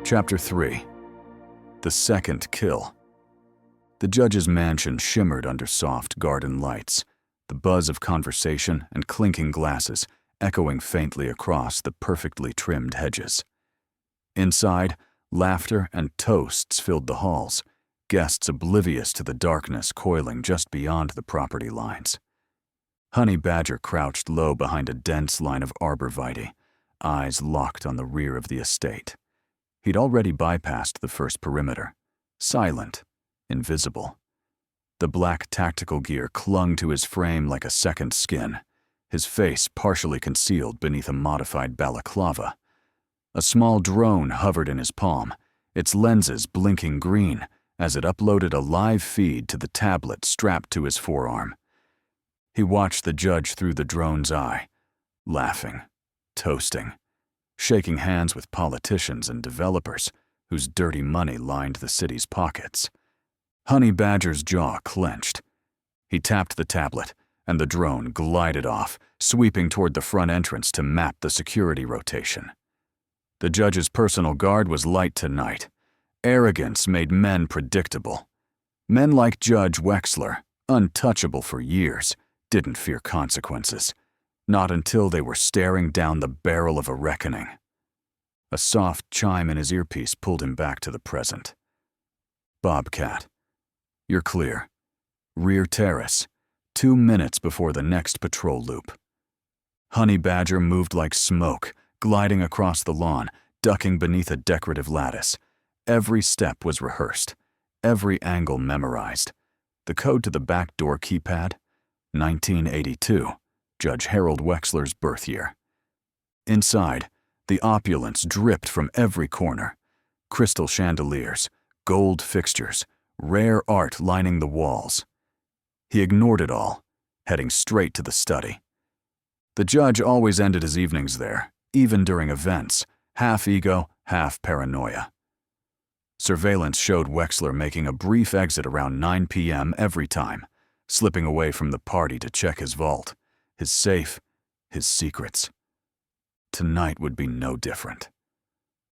Chapter 3. The Second Kill. The judge's mansion shimmered under soft garden lights, the buzz of conversation and clinking glasses echoing faintly across the perfectly trimmed hedges. Inside, laughter and toasts filled the halls, guests oblivious to the darkness coiling just beyond the property lines. Honey Badger crouched low behind a dense line of arborvitae, eyes locked on the rear of the estate. He'd already bypassed the first perimeter, silent, invisible. The black tactical gear clung to his frame like a second skin, his face partially concealed beneath a modified balaclava. A small drone hovered in his palm, its lenses blinking green as it uploaded a live feed to the tablet strapped to his forearm. He watched the judge through the drone's eye, laughing, toasting, shaking hands with politicians and developers whose dirty money lined the city's pockets. Honey Badger's jaw clenched. He tapped the tablet, and the drone glided off, sweeping toward the front entrance to map the security rotation. The judge's personal guard was light tonight. Arrogance made men predictable. Men like Judge Wexler, untouchable for years, didn't fear consequences, not until they were staring down the barrel of a reckoning. A soft chime in his earpiece pulled him back to the present. Bobcat. You're clear. Rear terrace. 2 minutes before the next patrol loop. Honey Badger moved like smoke, gliding across the lawn, ducking beneath a decorative lattice. Every step was rehearsed, every angle memorized. The code to the back door keypad? 1982, Judge Harold Wexler's birth year. Inside, the opulence dripped from every corner. Crystal chandeliers, gold fixtures, rare art lining the walls. He ignored it all, heading straight to the study. The judge always ended his evenings there, even during events, half ego, half paranoia. Surveillance showed Wexler making a brief exit around 9 p.m. every time, slipping away from the party to check his vault, his safe, his secrets. Tonight would be no different.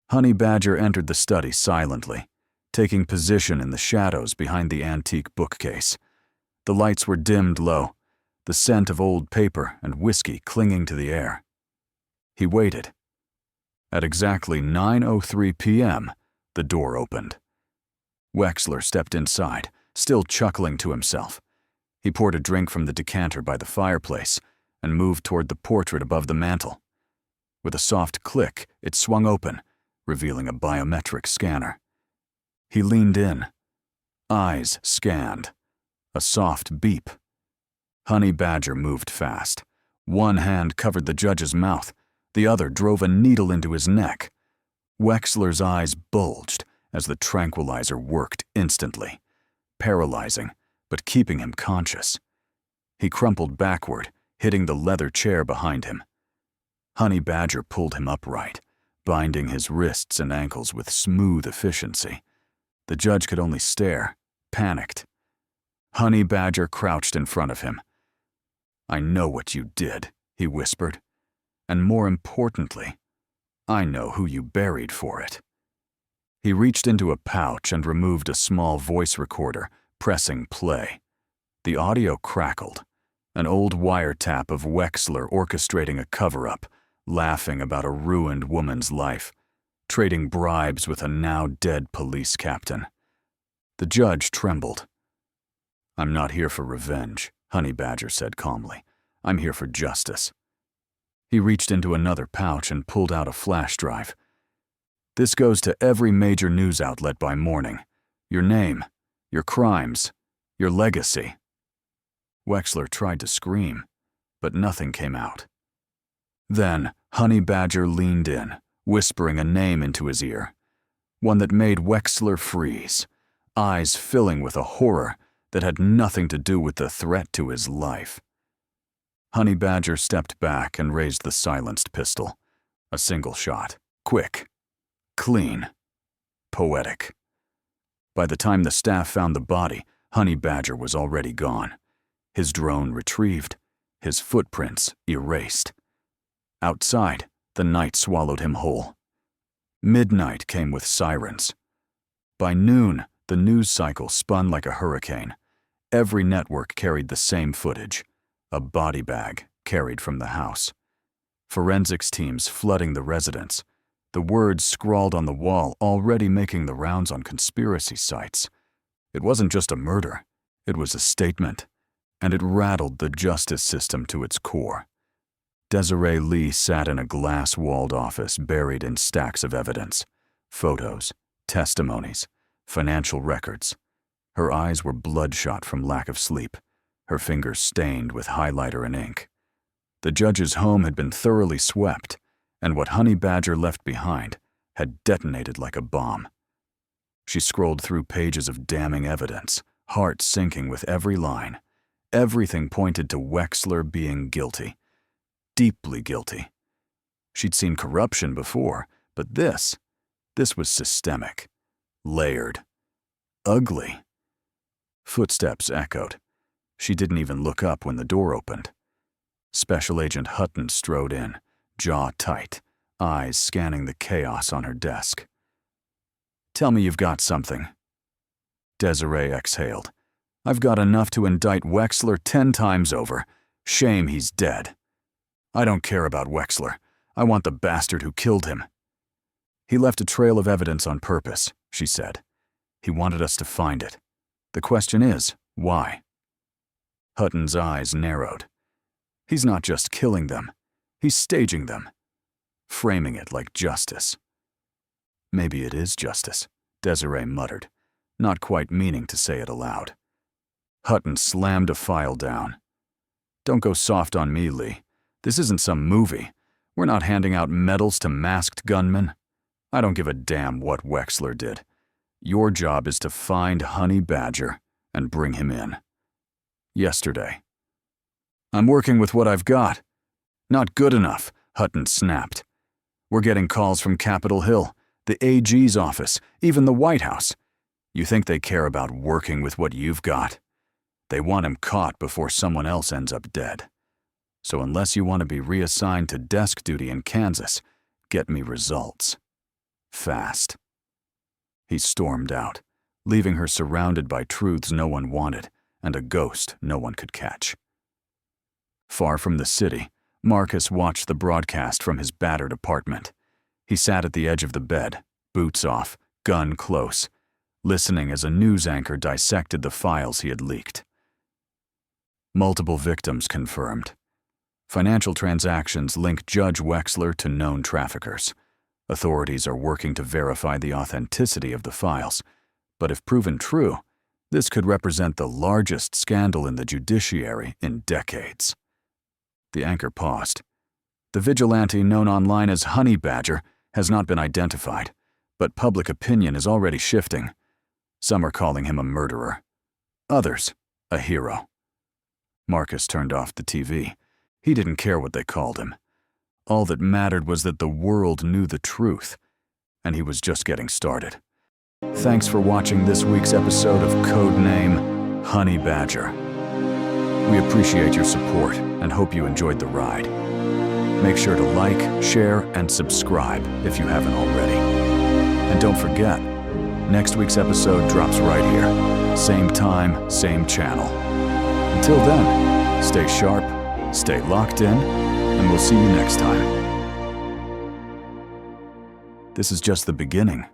Honey Badger entered the study silently, taking position in the shadows behind the antique bookcase. The lights were dimmed low, the scent of old paper and whiskey clinging to the air. He waited. At exactly 9:03 p.m., the door opened. Wexler stepped inside, still chuckling to himself. He poured a drink from the decanter by the fireplace and moved toward the portrait above the mantel. With a soft click, it swung open, revealing a biometric scanner. He leaned in. Eyes scanned. A soft beep. Honey Badger moved fast. One hand covered the judge's mouth. The other drove a needle into his neck. Wexler's eyes bulged as the tranquilizer worked instantly, paralyzing, but keeping him conscious. He crumpled backward, hitting the leather chair behind him. Honey Badger pulled him upright, binding his wrists and ankles with smooth efficiency. The judge could only stare, panicked. Honey Badger crouched in front of him. I know what you did, he whispered. And more importantly, I know who you buried for it. He reached into a pouch and removed a small voice recorder, pressing play. The audio crackled, an old wiretap of Wexler orchestrating a cover-up, laughing about a ruined woman's life, trading bribes with a now-dead police captain. The judge trembled. I'm not here for revenge, Honey Badger said calmly. I'm here for justice. He reached into another pouch and pulled out a flash drive. This goes to every major news outlet by morning. Your name, your crimes, your legacy. Wexler tried to scream, but nothing came out. Then Honey Badger leaned in, whispering a name into his ear, one that made Wexler freeze, eyes filling with a horror that had nothing to do with the threat to his life. Honey Badger stepped back and raised the silenced pistol. A single shot. Quick. Clean. Poetic. By the time the staff found the body, Honey Badger was already gone. His drone retrieved, his footprints erased. Outside, the night swallowed him whole. Midnight came with sirens. By noon, the news cycle spun like a hurricane. Every network carried the same footage, a body bag carried from the house. Forensics teams flooding the residence, the words scrawled on the wall already making the rounds on conspiracy sites. It wasn't just a murder, it was a statement, and it rattled the justice system to its core. Desiree Lee sat in a glass-walled office buried in stacks of evidence, photos, testimonies, financial records. Her eyes were bloodshot from lack of sleep, her fingers stained with highlighter and ink. The judge's home had been thoroughly swept, and what Honey Badger left behind had detonated like a bomb. She scrolled through pages of damning evidence, heart sinking with every line. Everything pointed to Wexler being guilty. Deeply guilty. She'd seen corruption before, but this was systemic, layered, ugly. Footsteps echoed. She didn't even look up when the door opened. Special Agent Hutton strode in, jaw tight, eyes scanning the chaos on her desk. "Tell me you've got something." Desiree exhaled. "I've got enough to indict Wexler 10 times over. Shame he's dead." "I don't care about Wexler. I want the bastard who killed him." "He left a trail of evidence on purpose," she said. "He wanted us to find it. The question is, why?" Hutton's eyes narrowed. "He's not just killing them. He's staging them. Framing it like justice." "Maybe it is justice," Desiree muttered, not quite meaning to say it aloud. Hutton slammed a file down. "Don't go soft on me, Lee. This isn't some movie. We're not handing out medals to masked gunmen. I don't give a damn what Wexler did. Your job is to find Honey Badger and bring him in." "Yesterday." "I'm working with what I've got." "Not good enough," Hutton snapped. "We're getting calls from Capitol Hill, the AG's office, even the White House. You think they care about working with what you've got? They want him caught before someone else ends up dead. So unless you want to be reassigned to desk duty in Kansas, get me results. Fast." He stormed out, leaving her surrounded by truths no one wanted and a ghost no one could catch. Far from the city, Marcus watched the broadcast from his battered apartment. He sat at the edge of the bed, boots off, gun close, listening as a news anchor dissected the files he had leaked. Multiple victims confirmed. Financial transactions link Judge Wexler to known traffickers. Authorities are working to verify the authenticity of the files, but if proven true, this could represent the largest scandal in the judiciary in decades. The anchor paused. The vigilante known online as Honey Badger has not been identified, but public opinion is already shifting. Some are calling him a murderer. Others, a hero. Marcus turned off the TV. He didn't care what they called him. All that mattered was that the world knew the truth, and he was just getting started. Thanks for watching this week's episode of Codename Honey Badger. We appreciate your support and hope you enjoyed the ride. Make sure to like, share, and subscribe if you haven't already. And don't forget, next week's episode drops right here. Same time, same channel. Until then, stay sharp, stay locked in, and we'll see you next time. This is just the beginning.